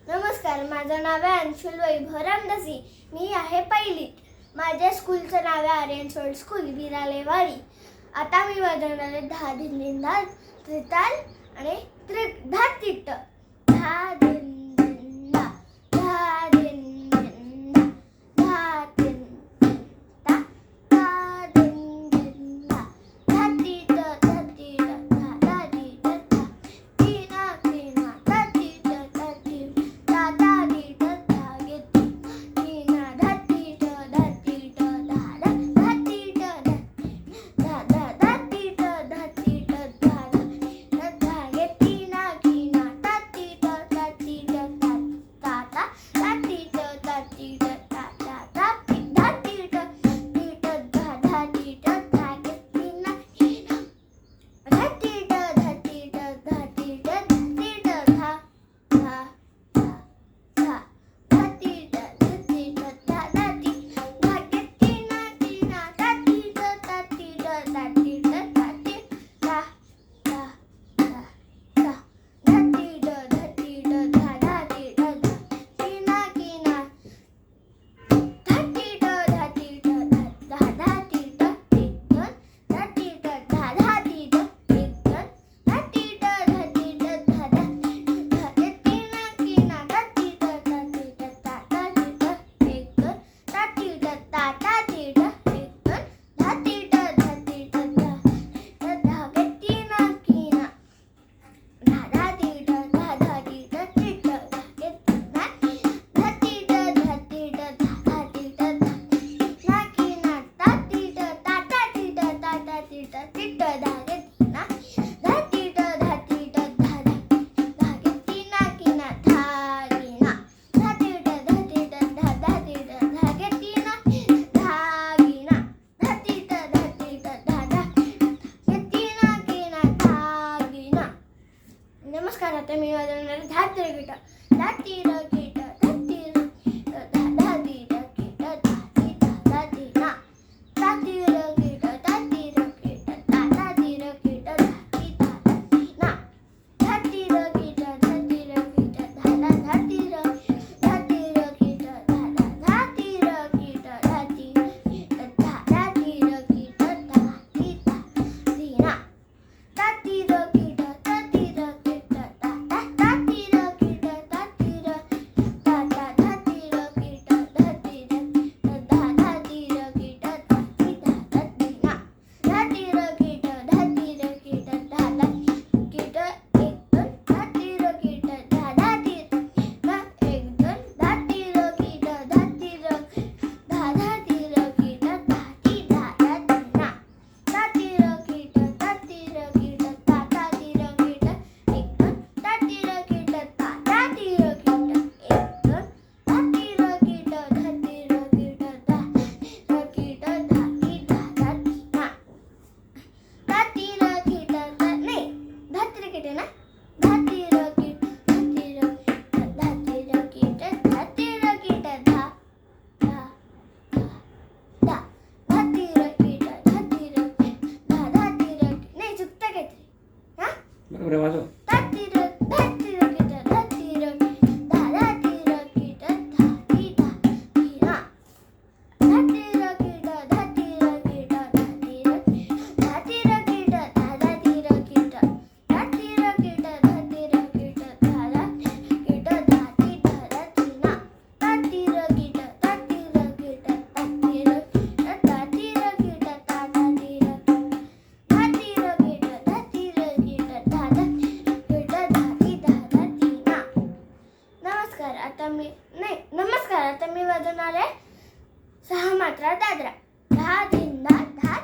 नमस्कार, माझं नाव आहे अंशुल वैभव रामदासी. मी आहे पहिलीत. माझ्या स्कूलचं नाव आहे आर्यन सोल्ड स्कूल, विरालेवाडी. आता मी वाजवणार आहे धा दिन दिन धा त्रिताल आणि धा तिट्ट. धा दिन दिन धा, धा दिन दिन धा, धा दिन दिन धा, धा दिन दिन धा, धा तिट्ट धा तिट्ट धा, धा तिट्ट धा, टीना टीना धा तिट्ट धा तिट्ट धा, धा तिट्ट धा गे टीना धा तिट्ट धा तिट्ट धा, धा तिट्ट धा धा धा तिट्ट धा तिट्ट धा, धा धा गे टीना टीना धा तिट्ट धा तिट्ट धा, धा धा धा तिट्ट धा तिट्ट धा, धा धा धा तिट्ट तिट्ट धा, धा तिट्ट धा गे टीना टीना धा तिट्ट धा तिट्ट धा तिट्ट धा तिट्ट धा, धा धा धा तिट्ट धा तिट्ट धा, धा तिट्ट धा गे टीना टीना धा तिट्ट धा तिट्ट धा तिट्ट धा तिट्ट धा, धा धा धा धा तिट्ट धा तिट्ट धा, धा तिट्ट धा टीना टीना धा तिट्ट धा तिट्ट धा, धा तिट्ट तिट्ट धा तिट्ट धा, धा तिट्ट तिट्ट धा तिट्ट धा तिट्ट धा, धा धा गे टीना टीना धा तिट्ट धा तिट्ट धा, धा तिट्ट तिट्ट धा तिट्ट धा, धा तिट्ट तिट्ट धा तिट्ट धा तिट्ट धा, धा धा गे टीना टीना धा धा तिट्ट धा धा तिट्ट तिट्ट धा गे टीना धा तिट्ट धा तिट्ट धा, धा तिट्ट धा टीना कीना धा तिट्ट धा धा तिट्ट धा धा तिट्ट तिट्ट धा गे टीना धा तिट्ट धा तिट्ट धा धा धा गे टीना कीना धा कीना धा तिट्ट धा तिट्ट धा धा तिट्ट धा गे टीना धा कीना धा तिट्ट धा तिट्ट धा धा गे टीना कीना धा कीना. नमस्कार, आता मी वाजवणार आहे धा तिर गिटार. धा तिर गिटार धा तिर धा धा तिर गिटार धा ती धा धा टीना धा तिर गिटार धा तिर गिटार धा धा तिर गिटार धा ती धा धा टीना धा तिर गिटार धा तिर गिटार धा धा धा तिर धा तिर गिटार धा धा धा तिर गिटार धा ती धा धा तिर गिटार धा ती धा टीना धा तिर गिटार धा तिर गिटार धा धा धा तिर गिटार धा तिर धा धा धा तिर गिटार धा तिर धा धा तिर गिटार धा ती धा धा टीना धा तिर गिटार धा तिर गिटार धा धा गिटार एक दोन धा तिर गिटार धा धा तिर धा एक दोन धा तिर गिटार धा तिर धा धा तिर गिटार धा ती धा धा टीना धा तिर गिटार धा तिर गिटार धा धा तिर गिटार एक दोन धा तिर गिटार धा धा तिर गिटार एक दोन धा तिर गिटार धा तिर गिटार धा गिटार धा ती धा धा टीना धा तिर गिटार धा नाही धा तिर गिटार ना धा तिर गिटार धा तिर गिटार धा तिर गिटार धा धा धा धा तिर गिटार धा तिर धा धा तिर नाही चुकतं काहीतरी हा बरोबर आहे, वाजव. धा तिर गिटार धा तिर धा धा तिर गिटार धा ती धा टीना धा तिर गिटार धा तिर गिटार धा तिर गिटार धा धा तिर गिटार धा तिर गिटार धा तिर गिटार धा धा गिटार धा ती धा धा टीना धा तिर गिटार धा तिर गिटार धा तिर गिटार धा तिर धा धा तिर धा तिर गिटार धा तिर गिटार धा धा गिटार धा ती धा धा टीना. नमस्कार, आता मी वाजवणार आहे सहा मात्रा दादरा. धा दिन धा धा